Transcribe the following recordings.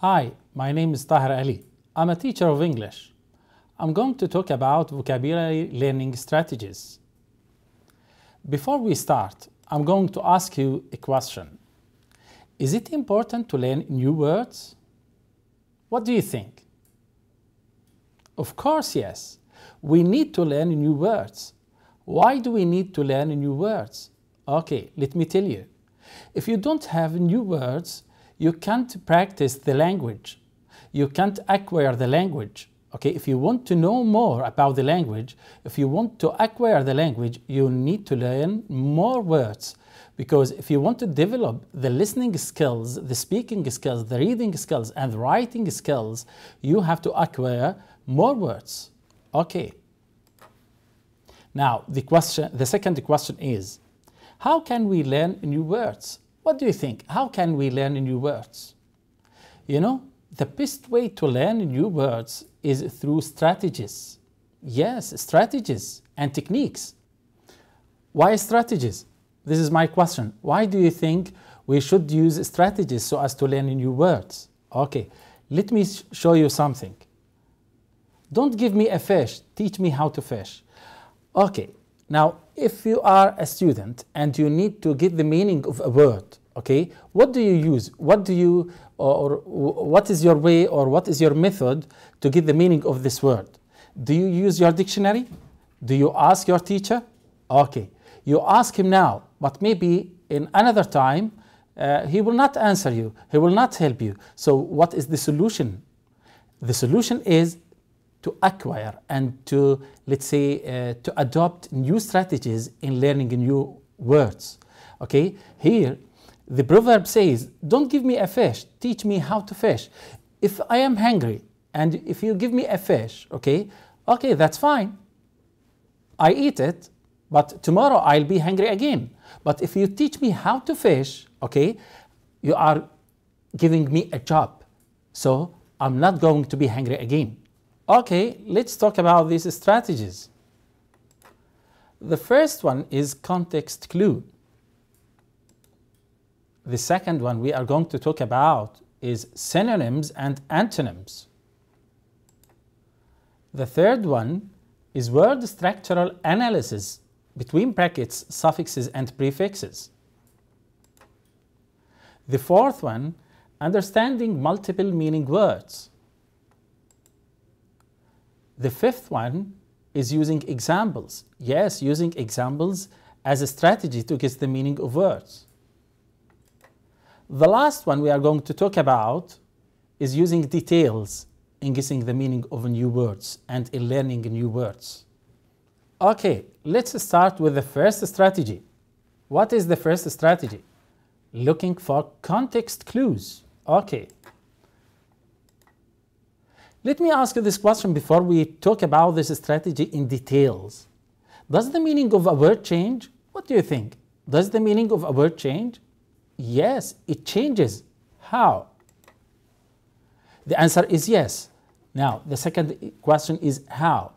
Hi, my name is Tahir Ali. I'm a teacher of English. I'm going to talk about vocabulary learning strategies. Before we start, I'm going to ask you a question. Is it important to learn new words? What do you think? Of course, yes. We need to learn new words. Why do we need to learn new words? Okay, let me tell you. If you don't have new words, you can't practice the language. You can't acquire the language. Okay, if you want to know more about the language, if you want to acquire the language, you need to learn more words. Because if you want to develop the listening skills, the speaking skills, the reading skills, and the writing skills, you have to acquire more words. Okay. Now, the second question is, how can we learn new words? What do you think? How can we learn new words? You know, the best way to learn new words is through strategies. Yes, strategies and techniques. Why strategies? This is my question. Why do you think we should use strategies so as to learn new words? Okay, let me show you something. Don't give me a fish, teach me how to fish. Okay, now if you are a student and you need to get the meaning of a word, okay, what do you use? What is your way or what is your method to get the meaning of this word? Do you use your dictionary? Do you ask your teacher? Okay, you ask him now, but maybe in another time he will not answer you, he will not help you. So what is the solution? The solution is to acquire and to, let's say, to adopt new strategies in learning new words. Okay, here the proverb says, don't give me a fish, teach me how to fish. If I am hungry and if you give me a fish, okay, that's fine. I eat it, but tomorrow I'll be hungry again. But if you teach me how to fish, okay, you are giving me a job. So I'm not going to be hungry again. Okay, let's talk about these strategies. The first one is context clue. The second one we are going to talk about is synonyms and antonyms. The third one is word structural analysis between brackets, suffixes, and prefixes. The fourth one, understanding multiple meaning words. The fifth one is using examples. Yes, using examples as a strategy to guess the meaning of words. The last one we are going to talk about is using details in guessing the meaning of new words and in learning new words. Okay, let's start with the first strategy. What is the first strategy? Looking for context clues. Okay. Let me ask you this question before we talk about this strategy in details. Does the meaning of a word change? What do you think? Does the meaning of a word change? Yes, it changes. How? The answer is yes. Now, the second question is how?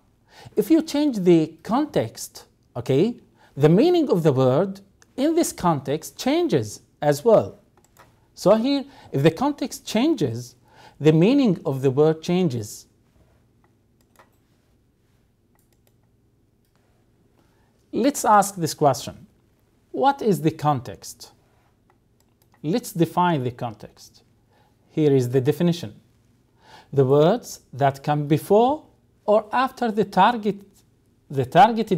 If you change the context, okay, the meaning of the word in this context changes as well. So here, if the context changes, the meaning of the word changes. Let's ask this question. What is the context? Let's define the context. Here is the definition. The words that come before or after the targeted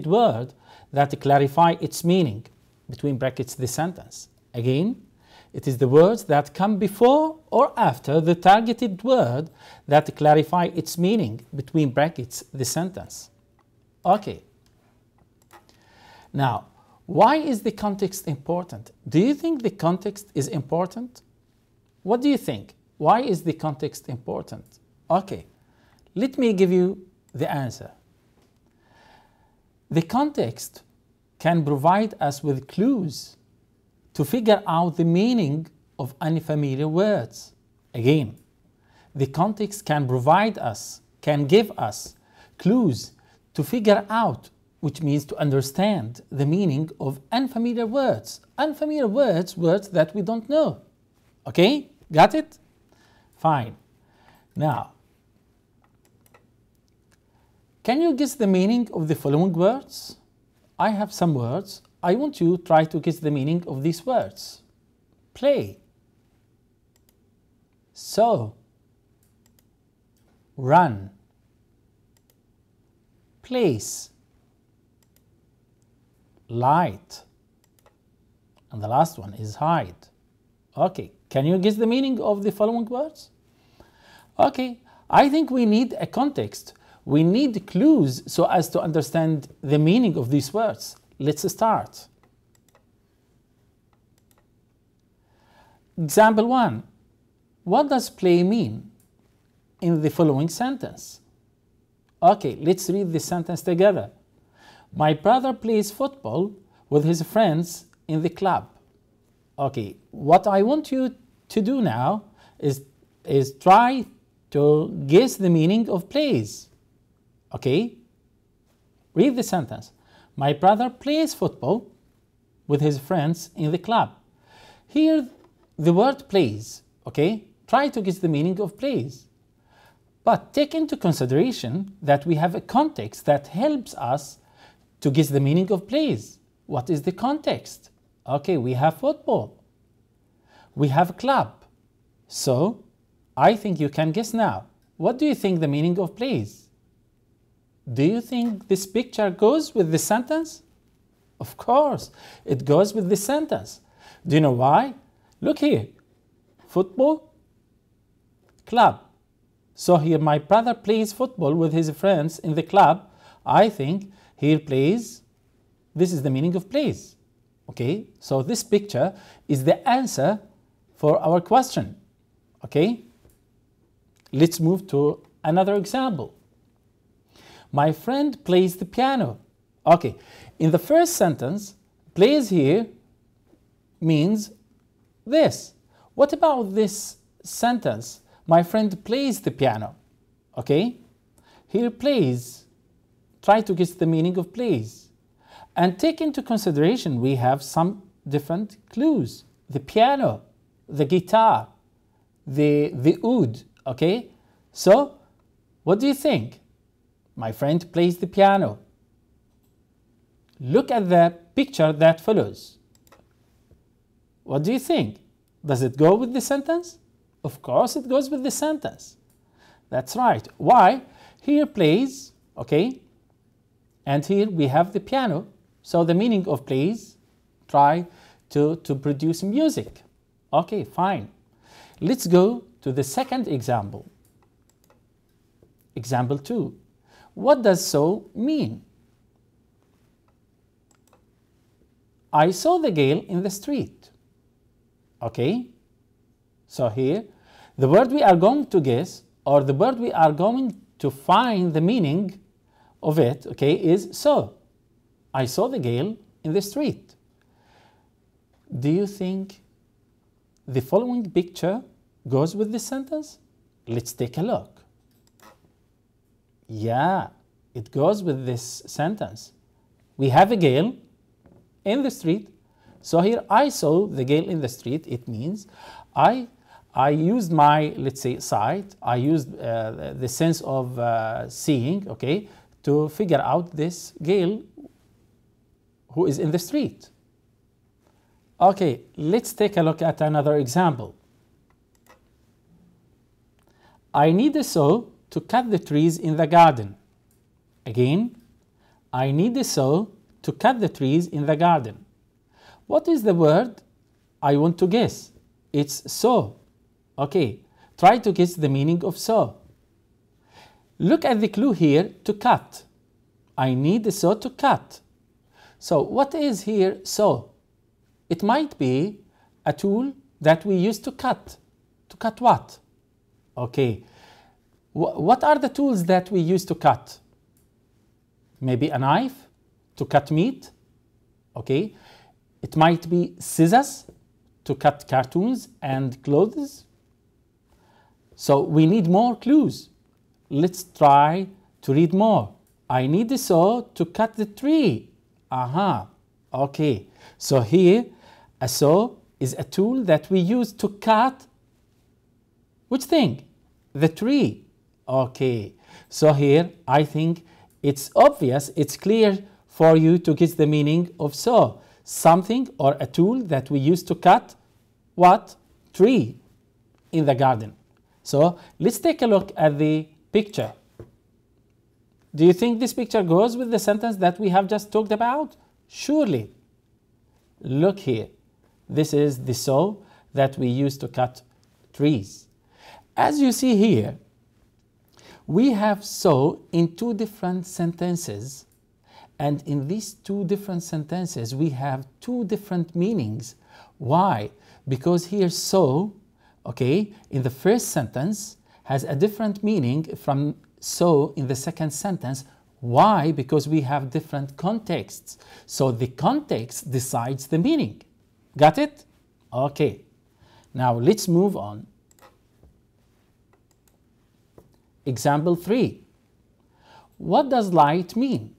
word that clarify its meaning, between brackets the sentence. Again, it is the words that come before or after the targeted word that clarify its meaning, between brackets the sentence. Okay. Now, why is the context important? Do you think the context is important? What do you think? Why is the context important? Okay, let me give you the answer. The context can provide us with clues to figure out the meaning of unfamiliar words. Again, the context can provide us, can give us clues to figure out, which means to understand the meaning of unfamiliar words. Unfamiliar words, words that we don't know. Okay, got it? Fine. Now, can you guess the meaning of the following words? I have some words. I want you to try to guess the meaning of these words. Play, sew, run, place, light, and the last one is hide. Okay, can you guess the meaning of the following words? Okay, I think we need a context. We need clues so as to understand the meaning of these words. Let's start. Example 1. What does play mean in the following sentence? Okay, let's read this sentence together. My brother plays football with his friends in the club. Okay, what I want you to do now is try to guess the meaning of plays. Okay, read the sentence. My brother plays football with his friends in the club. Here, the word plays, okay? Try to guess the meaning of plays. But take into consideration that we have a context that helps us to guess the meaning of plays. What is the context? Okay, we have football. We have a club. So, I think you can guess now. What do you think the meaning of plays? Do you think this picture goes with the sentence? Of course, it goes with the sentence. Do you know why? Look here. Football, club. So here my brother plays football with his friends in the club. I think here plays, this is the meaning of plays. Okay, so this picture is the answer for our question. Okay, let's move to another example. My friend plays the piano. Okay, in the first sentence, plays here means this. What about this sentence? My friend plays the piano. Okay, here plays. Try to guess the meaning of plays. And take into consideration we have some different clues. The piano, the guitar, the oud. Okay, so what do you think? My friend plays the piano. Look at the picture that follows. What do you think? Does it go with the sentence? Of course it goes with the sentence. That's right. Why? Here plays, okay? And here we have the piano. So the meaning of plays, try to produce music. Okay, fine. Let's go to the second example. Example 2. What does "so" mean? I saw the girl in the street. Okay? So here, the word we are going to guess, or the word we are going to find the meaning of it, okay, is "so." I saw the girl in the street. Do you think the following picture goes with this sentence? Let's take a look. Yeah, it goes with this sentence. We have a girl in the street. So here I saw the girl in the street. It means I used my, let's say, sight. I used the sense of seeing, okay, to figure out this girl who is in the street. Okay, let's take a look at another example. I need a saw to cut the trees in the garden. Again, I need a saw to cut the trees in the garden. What is the word I want to guess? It's saw. Okay, try to guess the meaning of saw. Look at the clue here, to cut. I need a saw to cut. So what is here saw? It might be a tool that we use to cut. To cut what? Okay. What are the tools that we use to cut? Maybe a knife to cut meat. Okay. It might be scissors to cut cartoons and clothes. So we need more clues. Let's try to read more. I need a saw to cut the tree. Aha. Okay. So here, a saw is a tool that we use to cut Which thing? The tree. Okay, so here I think it's obvious, it's clear for you to get the meaning of saw. Something or a tool that we use to cut what? Tree in the garden. So let's take a look at the picture. Do you think this picture goes with the sentence that we have just talked about? Surely. Look here. This is the saw that we use to cut trees. As you see here, we have saw in two different sentences, and in these two different sentences we have two different meanings. Why? Because here saw, okay, in the first sentence has a different meaning from saw in the second sentence. Why? Because we have different contexts. So the context decides the meaning. Got it? Okay. Now let's move on. Example 3. What does light mean?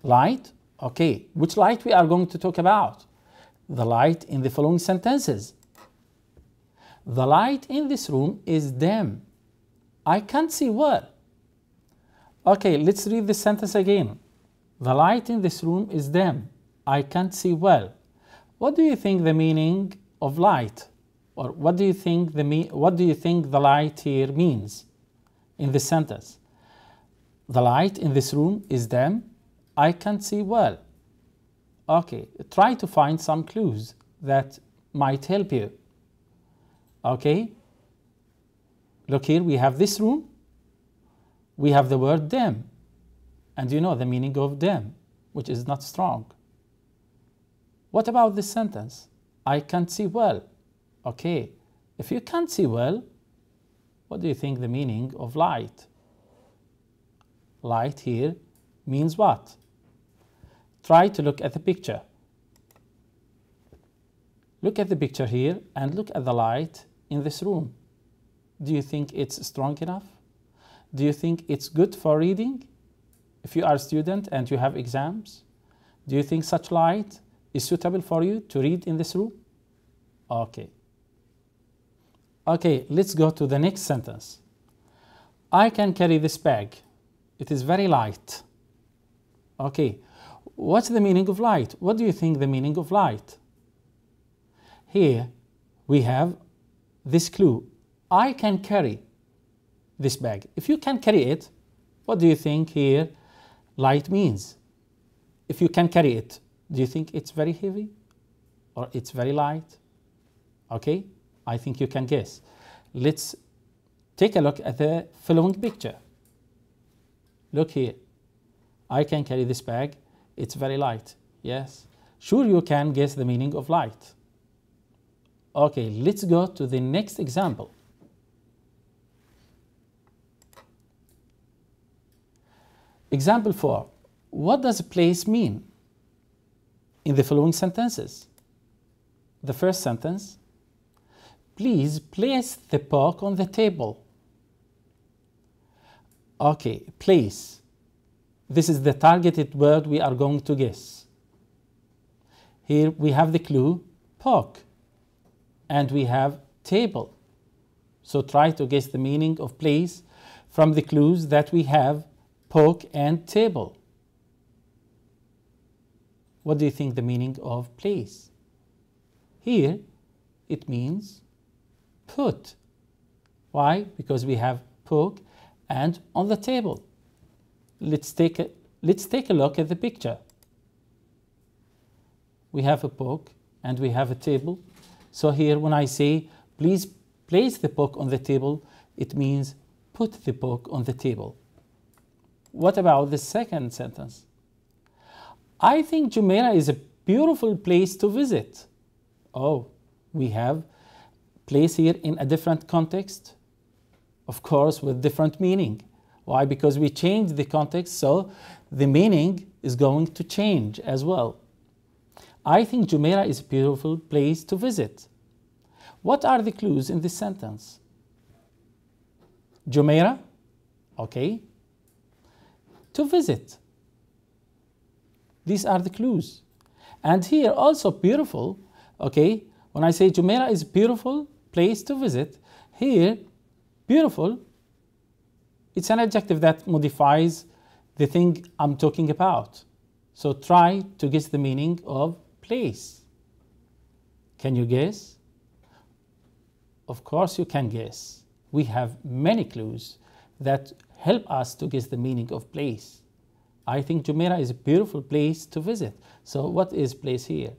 Light? Okay. Which light we are going to talk about? The light in the following sentences. The light in this room is dim. I can't see well. Okay, let's read this sentence again. The light in this room is dim. I can't see well. What do you think the meaning of light? Or what do you think the light here means in this sentence? The light in this room is dim. I can't see well. Okay, try to find some clues that might help you. Okay, look here, we have this room. We have the word dim. And you know the meaning of dim, which is not strong. What about this sentence? I can't see well. Okay, if you can't see well, what do you think the meaning of light? Light here means what? Try to look at the picture. Look at the picture here and look at the light in this room. Do you think it's strong enough? Do you think it's good for reading? If you are a student and you have exams, do you think such light is suitable for you to read in this room? Okay. Okay, let's go to the next sentence. I can carry this bag. It is very light. Okay, what's the meaning of light? What do you think the meaning of light? Here we have this clue. I can carry this bag. If you can carry it, what do you think here light means? If you can carry it, do you think it's very heavy or it's very light? Okay, I think you can guess. Let's take a look at the following picture. Look here. I can carry this bag. It's very light. Yes. Sure, you can guess the meaning of light. Okay, let's go to the next example. Example 4. What does place mean in the following sentences? The first sentence, please place the book on the table. Okay, place. This is the targeted word we are going to guess. Here we have the clue, book, and we have table. So try to guess the meaning of place from the clues that we have, book and table. What do you think the meaning of place? Here it means put. Why? Because we have book and on the table. Let's take a look at the picture. We have a book and we have a table. So here when I say please place the book on the table, it means put the book on the table. What about the second sentence? I think Jumeirah is a beautiful place to visit. Oh, we have place here in a different context, of course with different meaning. Why? Because we changed the context, so the meaning is going to change as well. I think Jumeirah is a beautiful place to visit. What are the clues in this sentence? Jumeirah, okay. To visit. These are the clues. And here also beautiful, okay. When I say Jumeirah is beautiful, place to visit. Here, beautiful, it's an adjective that modifies the thing I'm talking about. So try to guess the meaning of place. Can you guess? Of course you can guess. We have many clues that help us to guess the meaning of place. I think Jumeirah is a beautiful place to visit. So what is place here?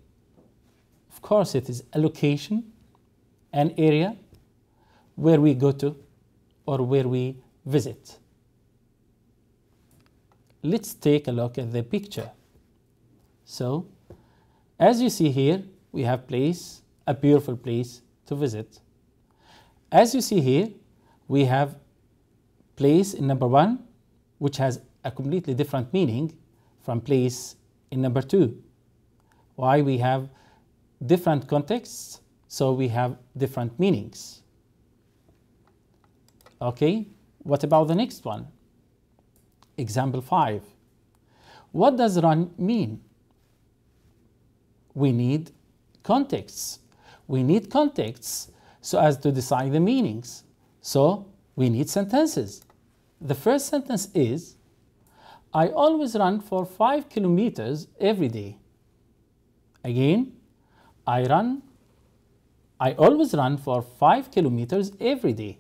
Of course it is a location, an area where we go to or where we visit. Let's take a look at the picture. So, as you see here, we have place, a beautiful place to visit. As you see here, we have place in number 1, which has a completely different meaning from place in number 2. Why? We have different contexts, so we have different meanings. Okay, what about the next one? Example 5. What does run mean? We need contexts. We need contexts so as to decide the meanings. So we need sentences. The first sentence is, I always run for 5 kilometers every day. Again, I always run for 5 kilometers every day.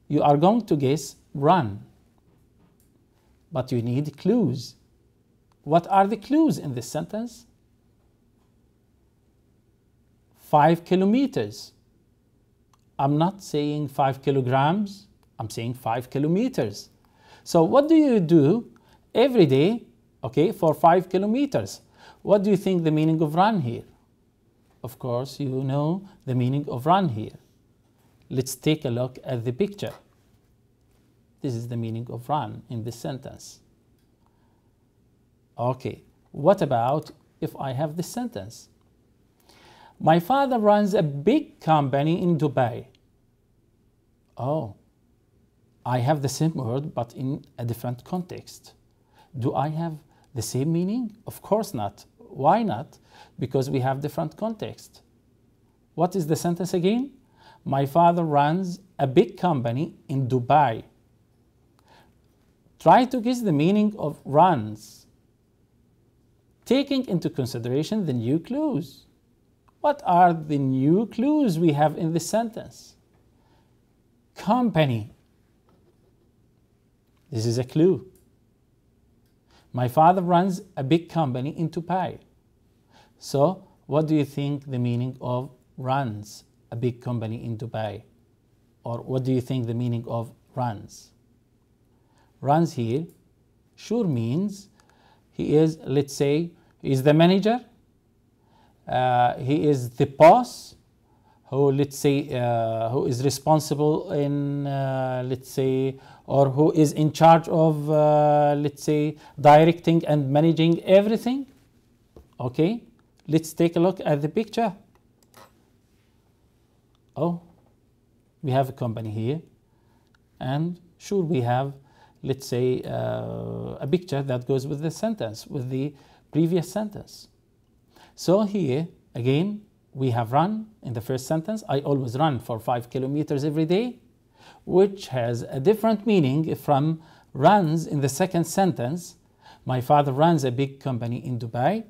You are going to guess run, but you need clues. What are the clues in this sentence? 5 kilometers. I'm not saying 5 kilograms, I'm saying 5 kilometers. So what do you do every day, okay, for 5 kilometers? What do you think the meaning of run here? Of course, you know the meaning of run here. Let's take a look at the picture. This is the meaning of run in this sentence. Okay, what about if I have this sentence? My father runs a big company in Dubai. Oh, I have the same word but in a different context. Do I have the same meaning? Of course not. Why not? Because we have different context. What is the sentence again? My father runs a big company in Dubai. Try to guess the meaning of runs, taking into consideration the new clues. What are the new clues we have in this sentence? Company. This is a clue. My father runs a big company in Dubai. So, what do you think the meaning of runs a big company in Dubai? Or what do you think the meaning of runs? Runs here sure means he is, let's say, he is the manager, he is the boss, who, let's say, who is responsible in, let's say, or who is in charge of, let's say, directing and managing everything. Okay, let's take a look at the picture. Oh, we have a company here, and sure we have, let's say, a picture that goes with the sentence, with the previous sentence. So here, again, we have run in the first sentence. I always run for 5 kilometers every day, which has a different meaning from runs in the second sentence. My father runs a big company in Dubai.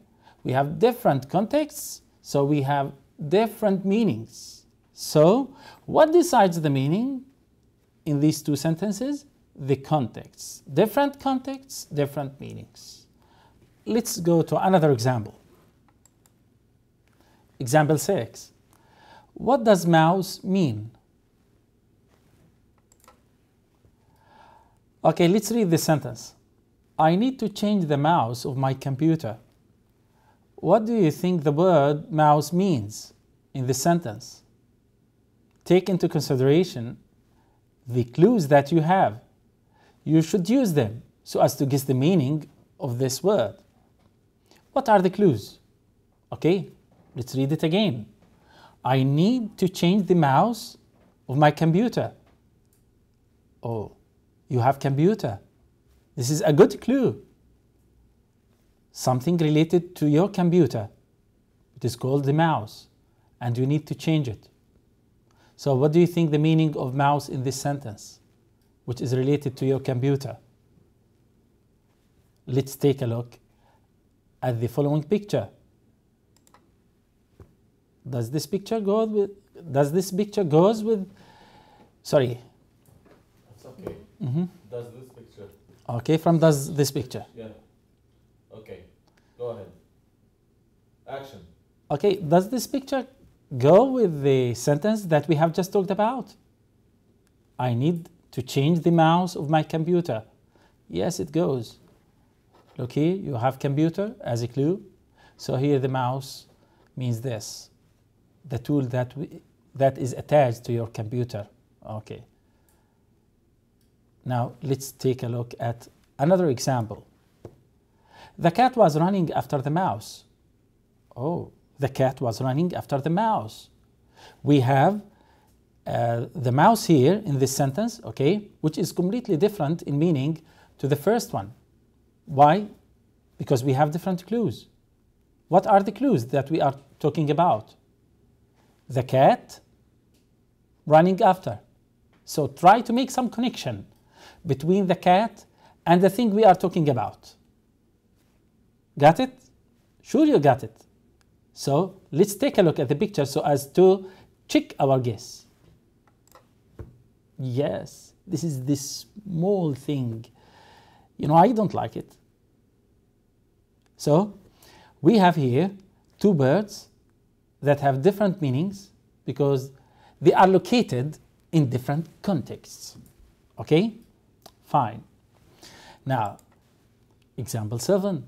We have different contexts, so we have different meanings. So, what decides the meaning in these two sentences? The context. Different contexts, different meanings. Let's go to another example. Example 6. What does mouse mean? Okay, let's read this sentence. I need to change the mouse of my computer. What do you think the word mouse means in this sentence? Take into consideration the clues that you have. You should use them so as to guess the meaning of this word. What are the clues? Okay, let's read it again. I need to change the mouse of my computer. Oh, you have computer. This is a good clue. Something related to your computer. It is called the mouse. and you need to change it. So what do you think the meaning of mouse in this sentence, which is related to your computer? Let's take a look at the following picture. Does this picture goes with, sorry. That's okay. Does this picture. Okay, from does this picture. Yeah. Okay, go ahead. Action. Okay, does this picture go with the sentence that we have just talked about? I need to change the mouse of my computer. Yes, it goes. Look here, you have computer as a clue. So here the mouse means this, the tool that is attached to your computer. Okay. Now let's take a look at another example. The cat was running after the mouse. Oh, the cat was running after the mouse. We have the mouse here in this sentence, okay, which is completely different in meaning to the first one. Why? Because we have different clues. What are the clues that we are talking about? The cat running after. So try to make some connection between the cat and the thing we are talking about. Got it? Sure you got it. So let's take a look at the picture so as to check our guess. Yes, this is this small thing. You know, I don't like it. So we have here two birds that have different meanings because they are located in different contexts. Okay? Fine. Now, example 7.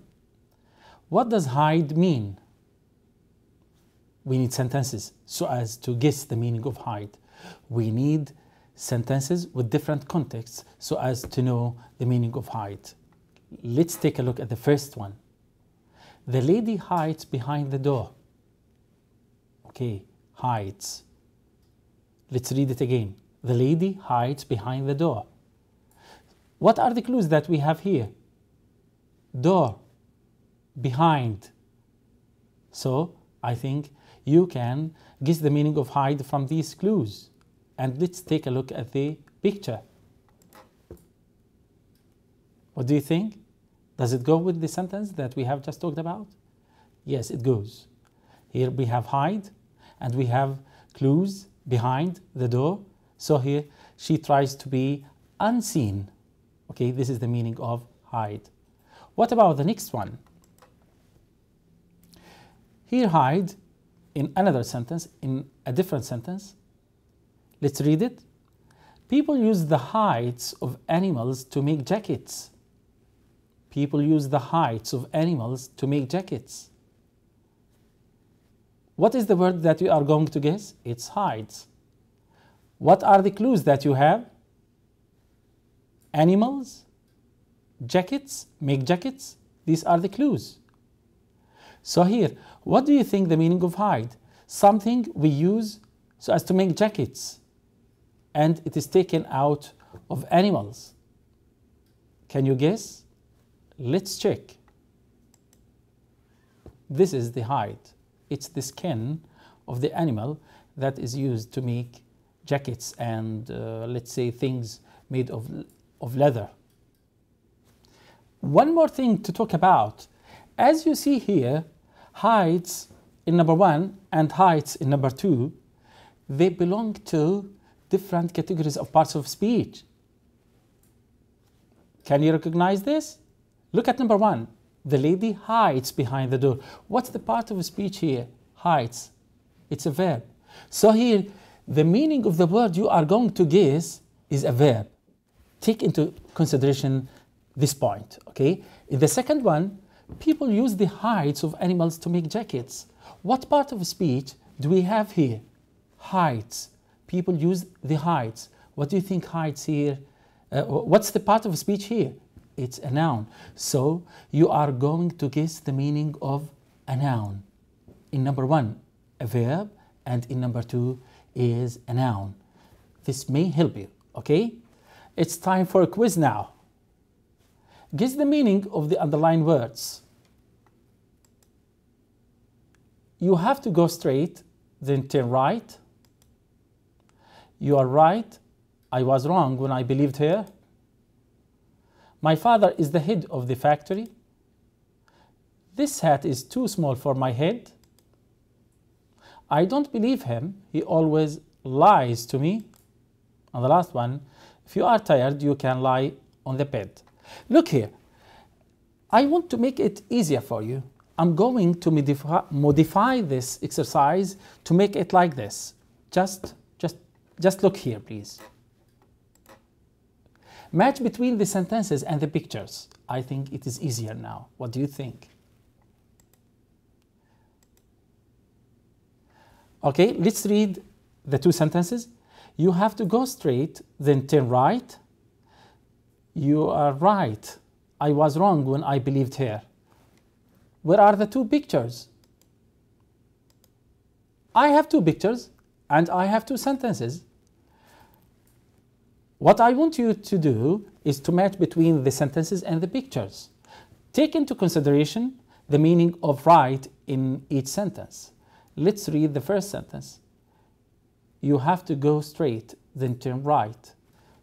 What does hide mean? We need sentences so as to guess the meaning of hide. We need sentences with different contexts so as to know the meaning of hide. Let's take a look at the first one. The lady hides behind the door. Okay, hides. Let's read it again. The lady hides behind the door. What are the clues that we have here? Door, behind. So I think you can guess the meaning of hide from these clues. And let's take a look at the picture. What do you think? Does it go with the sentence that we have just talked about? Yes, it goes. Here we have hide and we have clues behind the door. So here she tries to be unseen. Okay, this is the meaning of hide. What about the next one? Here hide in another sentence, in a different sentence. Let's read it. People use the hides of animals to make jackets. People use the hides of animals to make jackets. What is the word that you are going to guess? It's hides. What are the clues that you have? Animals, jackets, make jackets. These are the clues. So here, what do you think the meaning of hide? Something we use so as to make jackets, and it is taken out of animals. Can you guess? Let's check. This is the hide. It's the skin of the animal that is used to make jackets and let's say things made of leather. One more thing to talk about. As you see here, hides in number 1 and hides in number 2, they belong to different categories of parts of speech. Can you recognize this? Look at number 1. The lady hides behind the door. What's the part of speech here? Hides. It's a verb. So here, the meaning of the word you are going to guess is a verb. Take into consideration this point, okay? In the second one, people use the hides of animals to make jackets. What part of speech do we have here? Hides. People use the hides. What do you think hides here? What's the part of speech here? It's a noun. So you are going to guess the meaning of a noun. In number 1, a verb, and in number 2 is a noun. This may help you, okay? It's time for a quiz now. Guess the meaning of the underlined words. You have to go straight then turn right. You are right. I was wrong when I believed her. My father is the head of the factory. This hat is too small for my head. I don't believe him. He always lies to me. And the last one, if you are tired, you can lie on the bed. Look here. I want to make it easier for you. I'm going to modify this exercise to make it like this. Just look here, please. Match between the sentences and the pictures. I think it is easier now. What do you think? Okay, let's read the two sentences. You have to go straight, then turn right. You are right. I was wrong when I believed her. Where are the two pictures? I have two pictures and I have two sentences. What I want you to do is to match between the sentences and the pictures. Take into consideration the meaning of right in each sentence. Let's read the first sentence. You have to go straight, then turn right.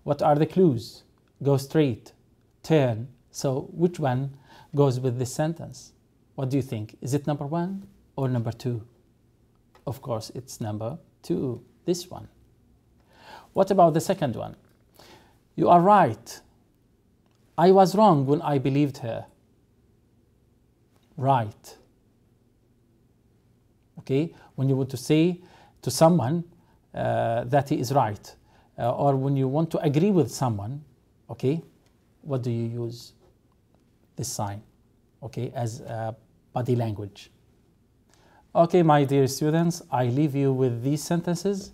What are the clues? Go straight, turn. So which one goes with this sentence? What do you think? Is it number 1 or number 2? Of course, it's number 2, this one. What about the second one? You are right. I was wrong when I believed her. Right. Okay, when you want to say to someone that he is right, or when you want to agree with someone, okay, what do you use? This sign, okay, as body language. Okay, my dear students, I leave you with these sentences.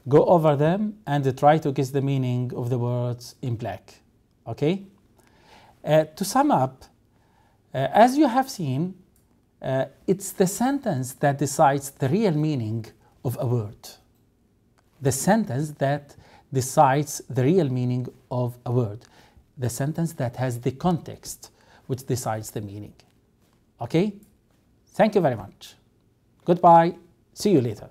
Go over them and try to guess the meaning of the words in black, okay? To sum up, as you have seen, it's the sentence that decides the real meaning of a word. The sentence that decides the real meaning of a word. The sentence that has the context which decides the meaning. Okay? Thank you very much. Goodbye. See you later.